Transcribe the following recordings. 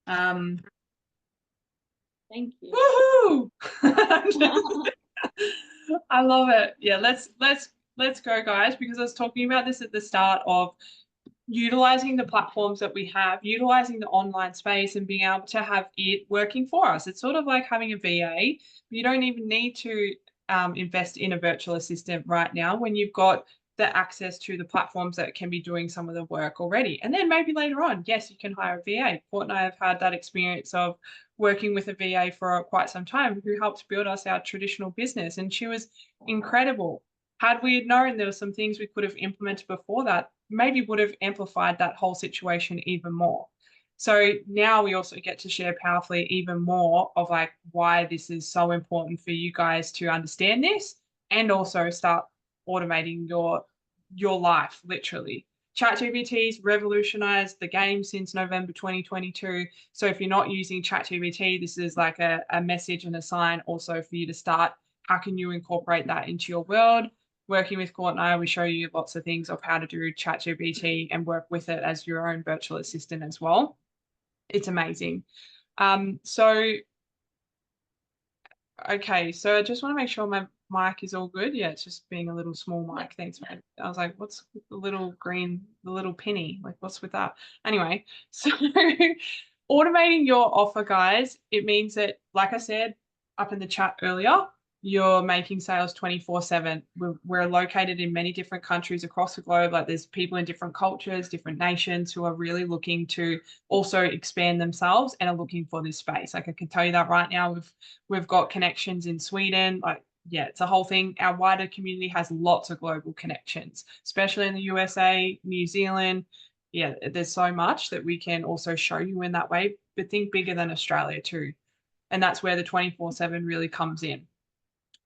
Um, Thank you. Woohoo! I love it. Yeah, let's go, guys, because I was talking about this at the start of utilizing the platforms that we have, utilizing the online space and being able to have it working for us. It's sort of like having a VA. You don't even need to invest in a virtual assistant right now when you've got the access to the platforms that can be doing some of the work already. And then maybe later on, yes, you can hire a VA. Port and I have had that experience of working with a VA for quite some time who helped build us our traditional business. And she was incredible. Had we known there were some things we could have implemented before that, maybe would have amplified that whole situation even more. So now we also get to share powerfully even more of like why this is so important for you guys to understand this and also start automating your life literally. ChatGPT's revolutionized the game since November 2022. So if you're not using ChatGPT, this is like a message and a sign also for you to start. How can you incorporate that into your world? Working with Court and I, we show you lots of things of how to do ChatGPT and work with it as your own virtual assistant as well. It's amazing. So, okay, so I just want to make sure my mic is all good. Yeah, it's just being a little small mic. Thanks, mate. I was like, what's with the little green, the little penny? Like, what's with that? Anyway, so automating your offer, guys, it means that, like I said up in the chat earlier, you're making sales 24/7. We're located in many different countries across the globe. Like there's people in different cultures, different nations who are really looking to also expand themselves and are looking for this space. Like I can tell you that right now, we've got connections in Sweden. Like, yeah, it's a whole thing. Our wider community has lots of global connections, especially in the USA, New Zealand. Yeah, there's so much that we can also show you in that way, but think bigger than Australia too. And that's where the 24/7 really comes in.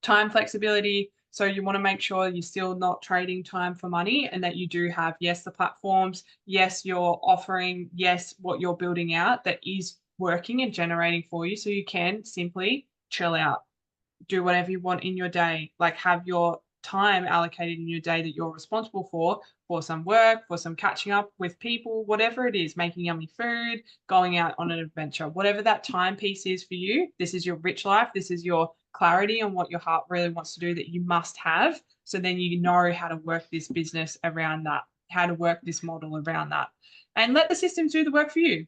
Time flexibility. So you want to make sure you're still not trading time for money and that you do have, yes, the platforms, yes, you're offering, yes, what you're building out that is working and generating for you. So you can simply chill out, do whatever you want in your day, like have your time allocated in your day that you're responsible for some work, for some catching up with people, whatever it is, making yummy food, going out on an adventure, whatever that time piece is for you. This is your rich life. This is your clarity on what your heart really wants to do that you must have. So then you know how to work this business around that, how to work this model around that, and let the systems do the work for you.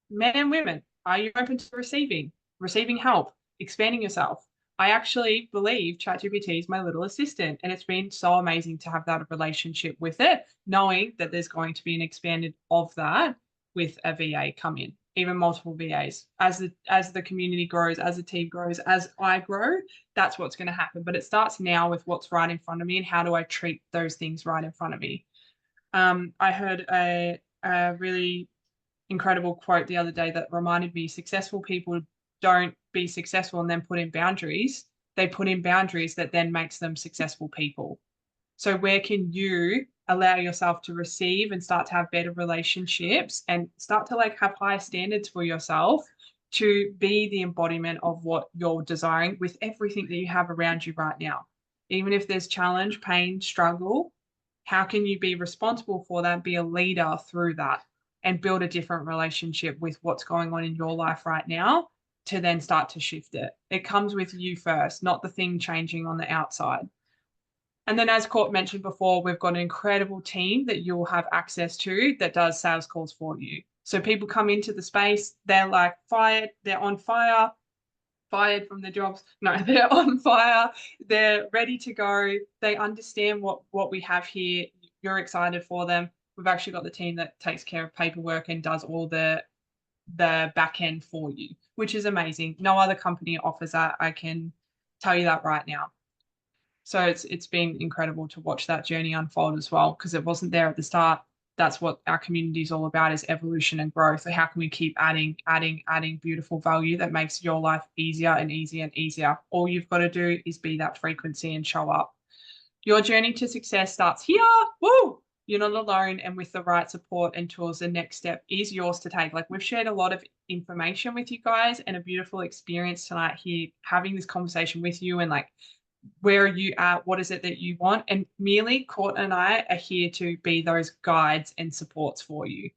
Men and women, are you open to receiving help, expanding yourself? I actually believe ChatGPT is my little assistant, and it's been so amazing to have that relationship with it, knowing that there's going to be an expanded of that with a VA come in, even multiple VAs. As the community grows, as the team grows, as I grow, that's what's going to happen. But it starts now with what's right in front of me and how do I treat those things right in front of me. I heard a really incredible quote the other day that reminded me successful people don't be successful and then put in boundaries. They put in boundaries that then makes them successful people. So where can you allow yourself to receive and start to have better relationships and start to like have higher standards for yourself to be the embodiment of what you're desiring with everything that you have around you right now? Even if there's challenge, pain, struggle, how can you be responsible for that, be a leader through that, and build a different relationship with what's going on in your life right now to then start to shift it? It comes with you first, not the thing changing on the outside. And then, as Court mentioned before, we've got an incredible team that you'll have access to that does sales calls for you. So people come into the space, they're like fired, they're on fire, fired from their jobs. No, they're on fire. They're ready to go. They understand what we have here. You're excited for them. We've actually got the team that takes care of paperwork and does all the back end for you, which is amazing. No other company offers that. I can tell you that right now. So it's been incredible to watch that journey unfold as well because it wasn't there at the start. That's what our community is all about is evolution and growth. So how can we keep adding beautiful value that makes your life easier and easier and easier? All you've got to do is be that frequency and show up. Your journey to success starts here. Woo! You're not alone. And with the right support and tools, the next step is yours to take. Like we've shared a lot of information with you guys and a beautiful experience tonight here, having this conversation with you and like where are you at? What is it that you want? And merely Court and I are here to be those guides and supports for you.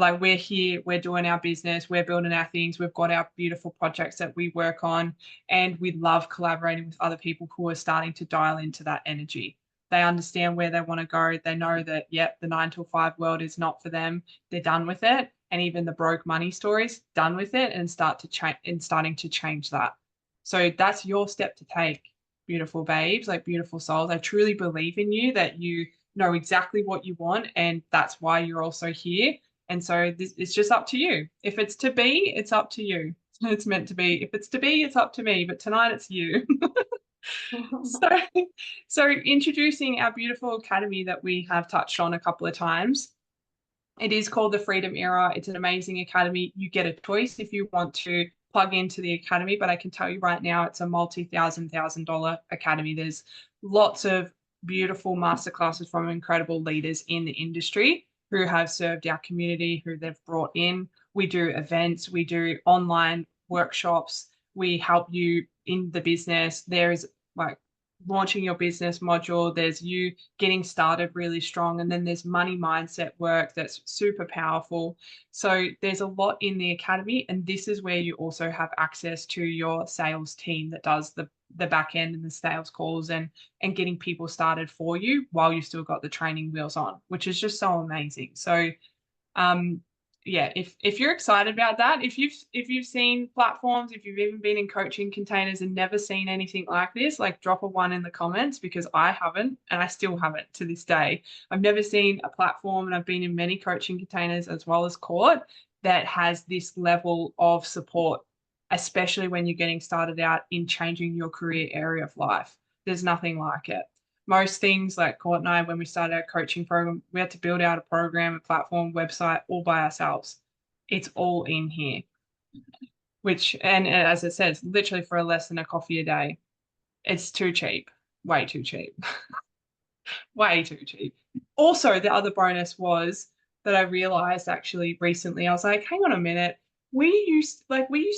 Like we're here, we're doing our business, we're building our things, we've got our beautiful projects that we work on, and we love collaborating with other people who are starting to dial into that energy. They understand where they want to go. They know that, yep, the 9 to 5 world is not for them. They're done with it. And even the broke money stories, done with it, and starting to change that. So that's your step to take, beautiful babes, like beautiful souls. I truly believe in you, that you know exactly what you want, and that's why you're also here. And so this it's just up to you. If it's to be, it's up to you. It's meant to be. If it's to be, it's up to me. But tonight it's you. So, so introducing our beautiful academy that we have touched on a couple of times. It is called the Freedom Era. It's an amazing academy. You get a choice if you want to plug into the academy, but I can tell you right now, it's a multi-thousand-dollar academy. There's lots of beautiful masterclasses from incredible leaders in the industry who have served our community, who they've brought in. We do events, we do online workshops, we help you in the business. There's like launching your business module, there's you getting started really strong, and then there's money mindset work that's super powerful. So there's a lot in the academy, and this is where you also have access to your sales team that does the back end and the sales calls and getting people started for you while you still got the training wheels on, which is just so amazing. So yeah, if you're excited about that, if you've seen platforms, if you've even been in coaching containers and never seen anything like this, like drop a 1 in the comments, because I haven't, and I still haven't to this day. I've never seen a platform, and I've been in many coaching containers as well as court, that has this level of support, especially when you're getting started out in changing your career area of life. There's nothing like it. Most things, like Court and I, when we started our coaching program, we had to build out a program, a platform, website all by ourselves. It's all in here, which, and as it says, literally for less than a coffee a day. It's too cheap, way too cheap, way too cheap. Also, the other bonus was that I realized actually recently, I was like, hang on a minute. We used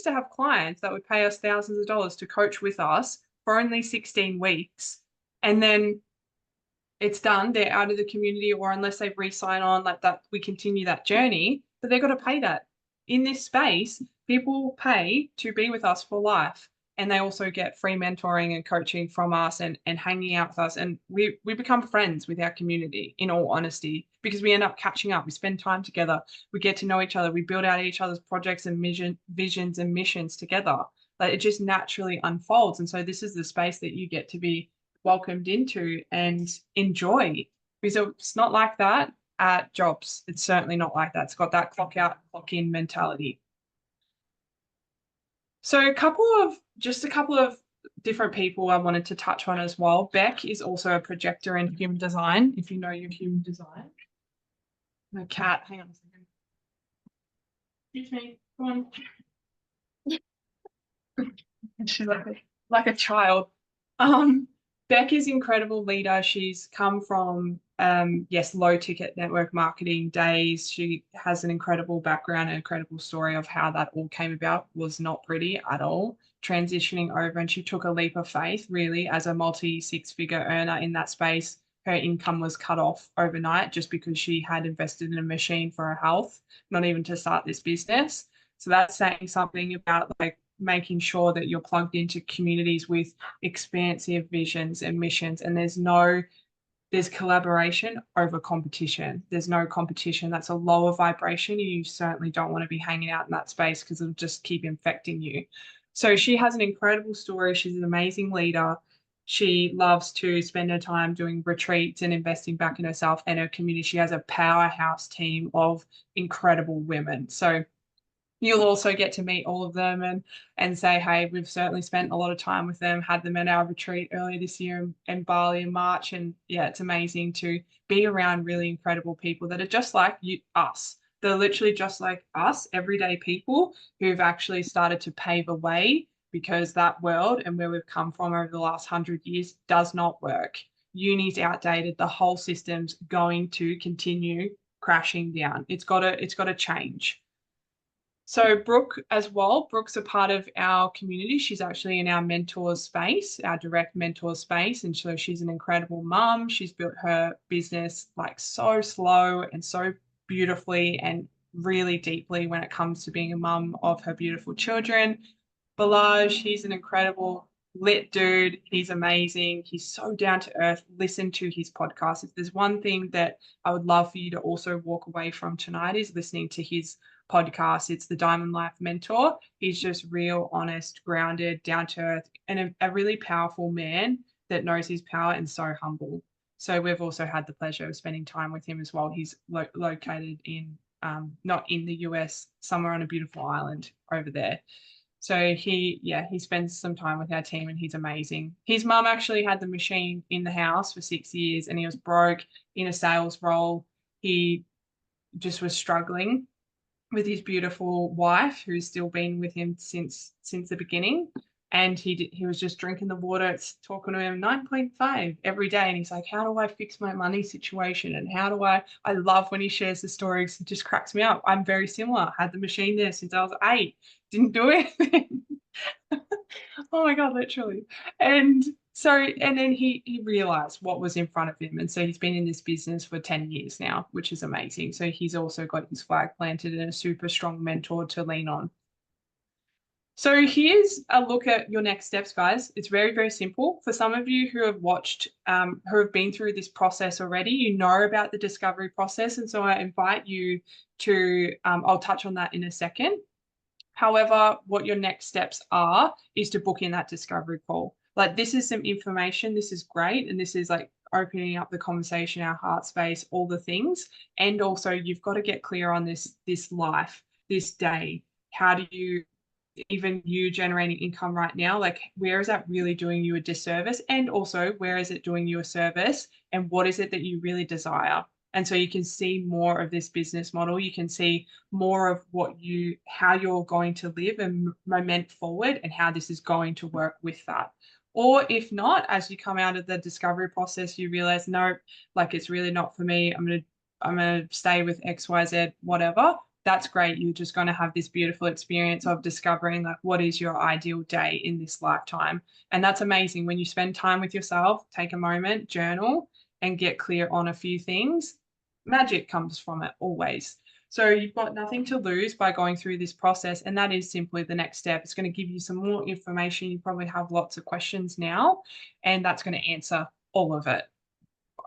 to have clients that would pay us thousands of dollars to coach with us for only 16 weeks. And then it's done, they're out of the community, or unless they re-sign on like that, we continue that journey, but they've got to pay that. In this space, people pay to be with us for life, and they also get free mentoring and coaching from us, and hanging out with us, and we become friends with our community, in all honesty, because we end up catching up, we spend time together, we get to know each other, we build out each other's projects and visions and missions together. Like it just naturally unfolds. And so this is the space that you get to be welcomed into and enjoy, because it's not like that at jobs. It's certainly not like that. It's got that clock out, clock in mentality. So just a couple of different people I wanted to touch on as well. Beck is also a projector in human design, if you know your human design. My cat, hang on a second. Excuse me, come on. She's like a child. Beck is incredible leader. She's come from, yes, low ticket network marketing days. She has an incredible background, an incredible story of how that all came about. Was not pretty at all. Transitioning over, and she took a leap of faith, really, as a multi-6-figure earner in that space. Her income was cut off overnight just because she had invested in a machine for her health, not even to start this business. So that's saying something about like making sure that you're plugged into communities with expansive visions and missions, and there's collaboration over competition. There's no competition. That's a lower vibration. You certainly don't want to be hanging out in that space, because it'll just keep infecting you. So she has an incredible story. She's an amazing leader. She loves to spend her time doing retreats and investing back in herself and her community. She has a powerhouse team of incredible women. So you'll also get to meet all of them and say, hey, we've certainly spent a lot of time with them, had them at our retreat earlier this year in Bali in March. And yeah, it's amazing to be around really incredible people that are just like us. They're literally just like us, everyday people who've actually started to pave a way, because that world and where we've come from over the last 100 years does not work. Uni's outdated. The whole system's going to continue crashing down. It's got to change. So Brooke as well, Brooke's a part of our community. She's actually in our mentor space, our direct mentor space. And so she's an incredible mum. She's built her business like so slow and so beautifully, and really deeply when it comes to being a mum of her beautiful children. Balaj, he's an incredible lit dude. He's amazing. He's so down to earth. Listen to his podcast. If there's one thing that I would love for you to also walk away from tonight is listening to his podcast. It's the Diamond Life Mentor. He's just real, honest, grounded, down to earth, and a really powerful man that knows his power and so humble. So we've also had the pleasure of spending time with him as well. He's located in not in the US, somewhere on a beautiful island over there. So he spends some time with our team and he's amazing. His mum actually had the machine in the house for 6 years and he was broke in a sales role. He just was struggling with his beautiful wife, who's still been with him since the beginning. And he was just drinking the water. It's talking to him 9.5 every day. And he's like, how do I fix my money situation? And how do I love when he shares the stories. It just cracks me up. I'm very similar. I had the machine there since I was 8. Didn't do anything. Oh my God, literally. And so, and then he realized what was in front of him. And so he's been in this business for 10 years now, which is amazing. So he's also got his flag planted and a super strong mentor to lean on. So here's a look at your next steps, guys. It's very, very simple. For some of you who have watched, who have been through this process already, you know about the discovery process. And so I invite you to, I'll touch on that in a second. However, what your next steps are is to book in that discovery call. Like, this is some information. This is great. And this is like opening up the conversation, our heart space, all the things. And also you've got to get clear on this life, this day. How do you, even you generating income right now, like where is that really doing you a disservice? And also where is it doing you a service? And what is it that you really desire? And so you can see more of this business model. You can see more of how you're going to live and moment forward and how this is going to work with that. Or if not, as you come out of the discovery process, you realize, no, like it's really not for me. I'm going to stay with XYZ, whatever. That's great. You're just going to have this beautiful experience of discovering like what is your ideal day in this lifetime. And that's amazing. When you spend time with yourself, take a moment, journal, and get clear on a few things, magic comes from it always. So you've got nothing to lose by going through this process. And that is simply the next step. It's going to give you some more information. You probably have lots of questions now, and that's going to answer all of it.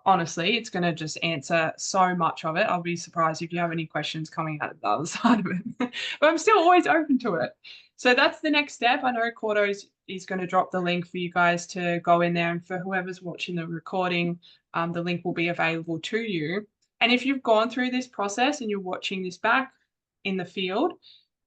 Honestly, it's going to just answer so much of it. I'll be surprised if you have any questions coming out of the other side of it. But I'm still always open to it. So that's the next step. I know Cordo is going to drop the link for you guys to go in there. And for whoever's watching the recording, the link will be available to you. And if you've gone through this process and you're watching this back in the field,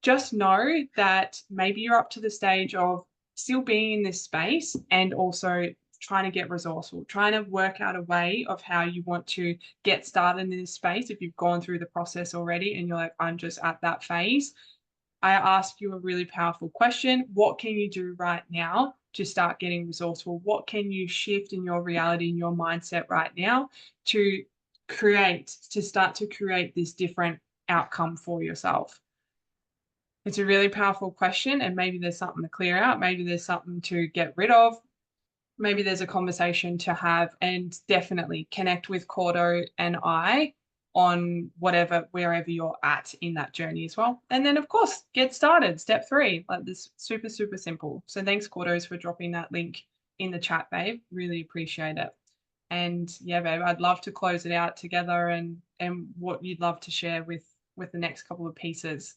just know that maybe you're up to the stage of still being in this space and also trying to get resourceful, trying to work out a way of how you want to get started in this space. If you've gone through the process already and you're like, I'm just at that phase, I ask you a really powerful question. What can you do right now to start getting resourceful? What can you shift in your reality, in your mindset right now to start to create this different outcome for yourself? It's a really powerful question, and maybe there's something to clear out. Maybe there's something to get rid of. Maybe there's a conversation to have, and definitely connect with Cordo and I on wherever you're at in that journey as well. And then of course, get started. Step 3, like this, super, super simple. So thanks, Cordos, for dropping that link in the chat, babe. Really appreciate it. And yeah, babe, I'd love to close it out together and what you'd love to share with the next couple of pieces.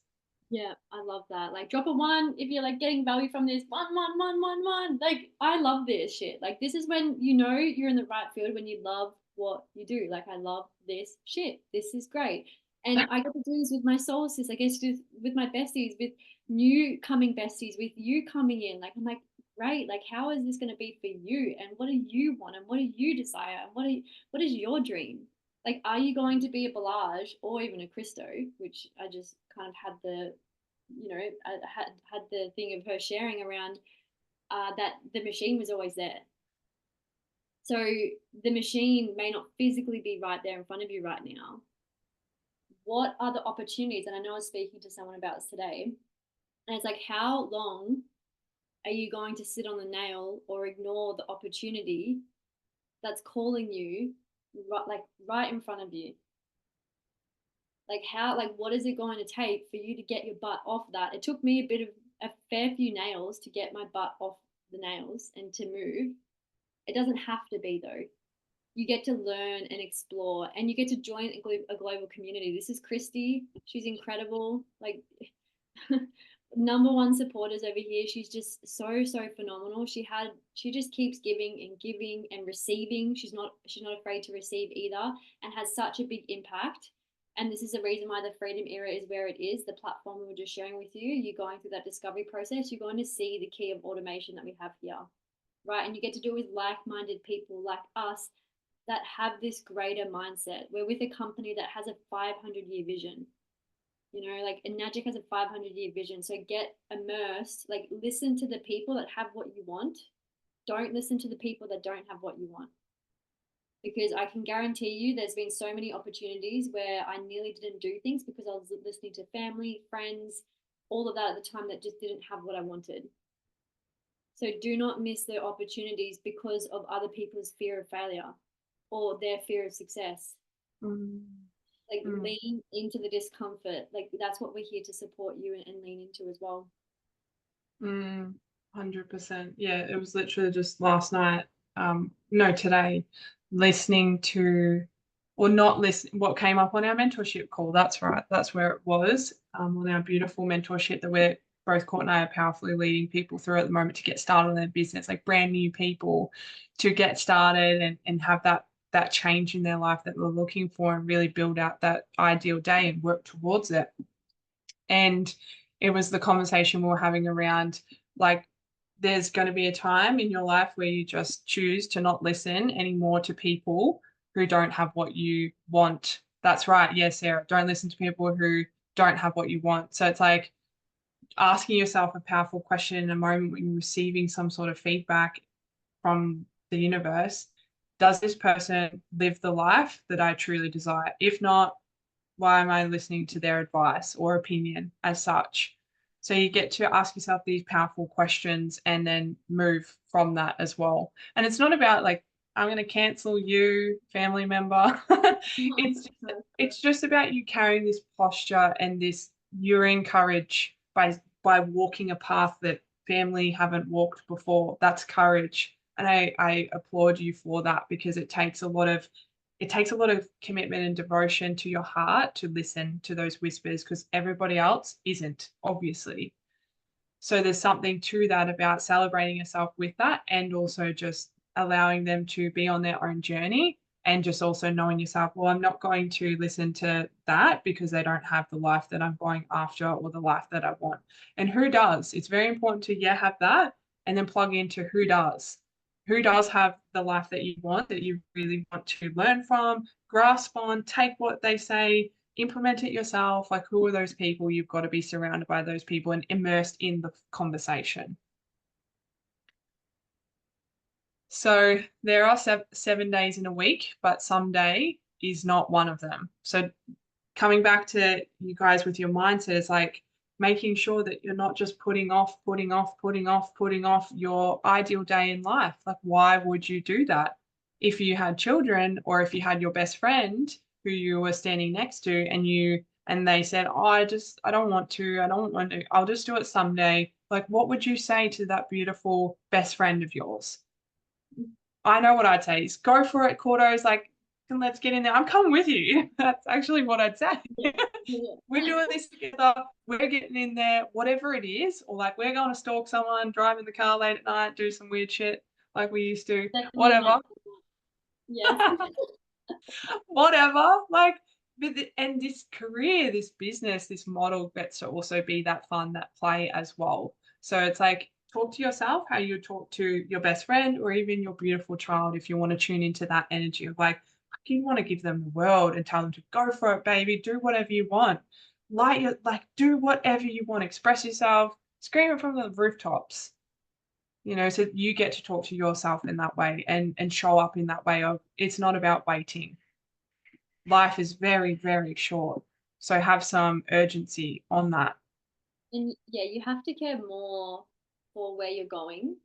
Yeah, I love that. Like, drop a 1 if you're like getting value from this. 1, 1, 1, 1, 1. Like, I love this shit. Like, this is when you know you're in the right field, when you love what you do. Like, I love this shit. This is great. And I get to do this with my soul sis. I get to do this with my besties, with new coming besties, with you coming in. Like, I'm like, great. Like, how is this going to be for you? And what do you want? And what do you desire? And what is your dream? Like, are you going to be a Balaj or even a Christo, which I just kind of had the, I had the thing of her sharing around that the machine was always there. So the machine may not physically be right there in front of you right now. What are the opportunities? And I know I was speaking to someone about this today, and it's like, how long are you going to sit on the nail or ignore the opportunity that's calling you right in front of you? Like how, like what is it going to take for you to get your butt off that? It took me a fair few nails to get my butt off the nails and to move. It doesn't have to be though. You get to learn and explore, and you get to join a global community. This is Christy. She's incredible. Like number one supporters over here. She's just so phenomenal. She just keeps giving and giving and receiving. She's not afraid to receive either, and has such a big impact. And this is the reason why the Freedom Era is where it is. The platform we were just sharing with you. You're going through that discovery process. You're going to see the key of automation that we have here, right? And you get to do it with like-minded people like us that have this greater mindset. We're with a company that has a 500-year vision. You know, like Enagic has a 500-year vision. So get immersed, like listen to the people that have what you want. Don't listen to the people that don't have what you want. Because I can guarantee you there's been so many opportunities where I nearly didn't do things because I was listening to family, friends, all of that at the time that just didn't have what I wanted. So do not miss the opportunities because of other people's fear of failure or their fear of success. Like lean into the discomfort. Like that's what we're here to support you and lean into as well. 100%. Yeah, it was literally just last night, no, today, listening to, or not listen, what came up on our mentorship call. That's right. That's where it was, on our beautiful mentorship that we're both, Court and I, are powerfully leading people through at the moment to get started in their business, like brand new people to get started and have that change in their life that we're looking for and really build out that ideal day and work towards it. And it was the conversation we were having around, like, there's going to be a time in your life where you just choose to not listen anymore to people who don't have what you want. That's right. Yes, Sarah, don't listen to people who don't have what you want. So it's like asking yourself a powerful question in a moment when you're receiving some sort of feedback from the universe. Does this person live the life that I truly desire? If not, why am I listening to their advice or opinion as such? So you get to ask yourself these powerful questions and then move from that as well. And it's not about like, I'm going to cancel you, family member. it's just about you carrying this posture and this, you're encouraged by walking a path that family haven't walked before. That's courage. And I applaud you for that, because it takes a lot of commitment and devotion to your heart to listen to those whispers, because everybody else isn't, obviously. So there's something to that about celebrating yourself with that, and also just allowing them to be on their own journey, and just also knowing yourself, well, I'm not going to listen to that because they don't have the life that I'm going after or the life that I want. And who does? It's very important to, yeah, have that, and then plug into who does. Who does have the life that you want, that you really want to learn from, grasp on, take what they say, implement it yourself. Like, who are those people? You've got to be surrounded by those people and immersed in the conversation. So there are 7 days in a week, but some day is not one of them. So coming back to you guys with your mindset, is like making sure that you're not just putting off your ideal day in life. Like, why would you do that? If you had children, or if you had your best friend who you were standing next to and they said, oh, I don't want to, I'll just do it someday. Like, what would you say to that beautiful best friend of yours? I know what I'd say is go for it, Cordo's like, let's get in there. I'm coming with you. That's actually what I'd say. We're doing this together. We're getting in there, whatever it is. Or like, we're going to stalk someone, drive in the car late at night, do some weird shit like we used to. Whatever. Yes. Whatever. Like, and this career, this business, this model gets to also be that fun, that play as well. So it's like, talk to yourself how you talk to your best friend or even your beautiful child, if you want to tune into that energy of like, you want to give them the world and tell them to go for it, baby, do whatever you want. Do whatever you want, express yourself, scream it from the rooftops. So you get to talk to yourself in that way and show up in that way of, it's not about waiting. Life is very, very short. So have some urgency on that. And yeah, you have to care more for where you're going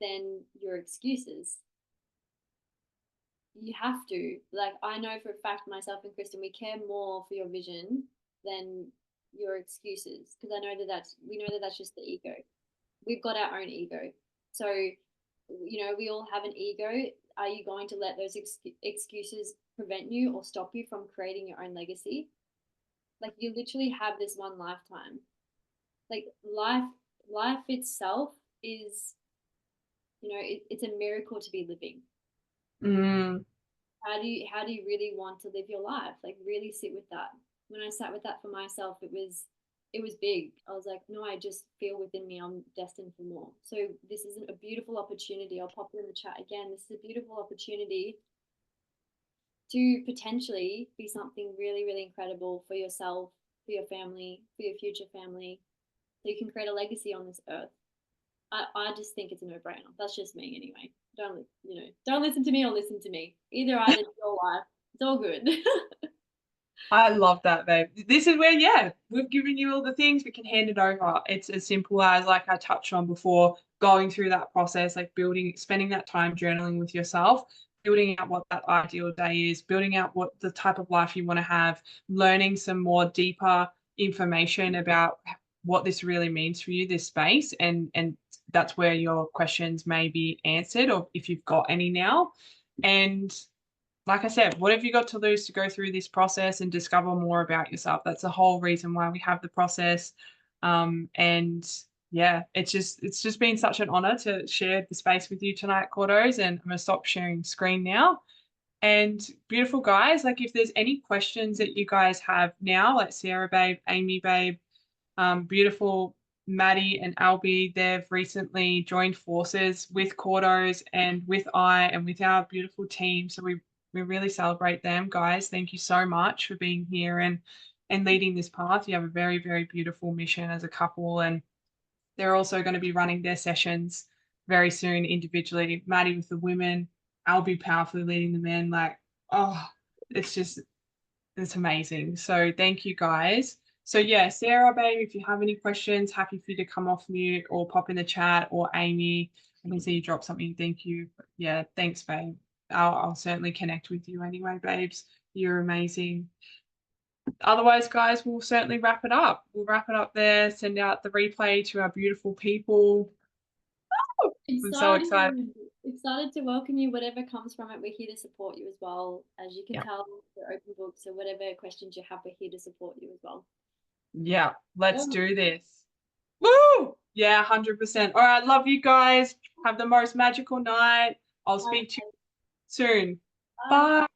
than your excuses. you have to. Like, I know for a fact, myself and Kristen, we care more for your vision than your excuses, because I know that we know that that's just the ego. We've got our own ego. So, we all have an ego. Are you going to let those excuses prevent you or stop you from creating your own legacy? Like, you literally have this one lifetime. Like, life itself is, it's a miracle to be living. Mm. How do you really want to live your life? Like, really sit with that. When I sat with that for myself, it was big. I was like, no, I just feel within me I'm destined for more. So this is a beautiful opportunity. I'll pop it in the chat again. This is a beautiful opportunity to potentially be something really, really incredible for yourself, for your family, for your future family, so you can create a legacy on this earth. I just think it's a no-brainer. That's just me anyway. Don't listen to me or listen to me. Either, it's your life. It's all good. I love that, babe. This is where, yeah, we've given you all the things, we can hand it over. It's as simple as, like I touched on before, going through that process, like spending that time journaling with yourself, building out what that ideal day is, building out what the type of life you want to have, learning some more deeper information about what this really means for you, this space, and that's where your questions may be answered, or if you've got any now. And like I said, what have you got to lose to go through this process and discover more about yourself? That's the whole reason why we have the process. And yeah, it's just been such an honor to share the space with you tonight, Cordos. And I'm gonna stop sharing screen now. And beautiful guys, like if there's any questions that you guys have now, like Sarah babe, Amy babe, beautiful Maddie and Albie, they've recently joined forces with Cordos and with and with our beautiful team. So we really celebrate them, guys. Thank you so much for being here and leading this path. You have a very, very beautiful mission as a couple, and they're also going to be running their sessions very soon individually. Maddie with the women, Albie powerfully leading the men. Like, oh, it's amazing. So thank you guys. So yeah, Sarah, babe, if you have any questions, happy for you to come off mute or pop in the chat, or Amy, I can see you drop something. Thank you. But yeah, thanks, babe. I'll certainly connect with you anyway, babes. You're amazing. Otherwise, guys, we'll certainly wrap it up. We'll wrap it up there, send out the replay to our beautiful people. I'm so excited. Excited to welcome you. Whatever comes from it, we're here to support you as well. As you can Yeah. tell, we're open books. So whatever questions you have, we're here to support you as well. Yeah, let's do this. Woo! Yeah, 100%. All right, love you guys. Have the most magical night. I'll speak to you soon. Bye.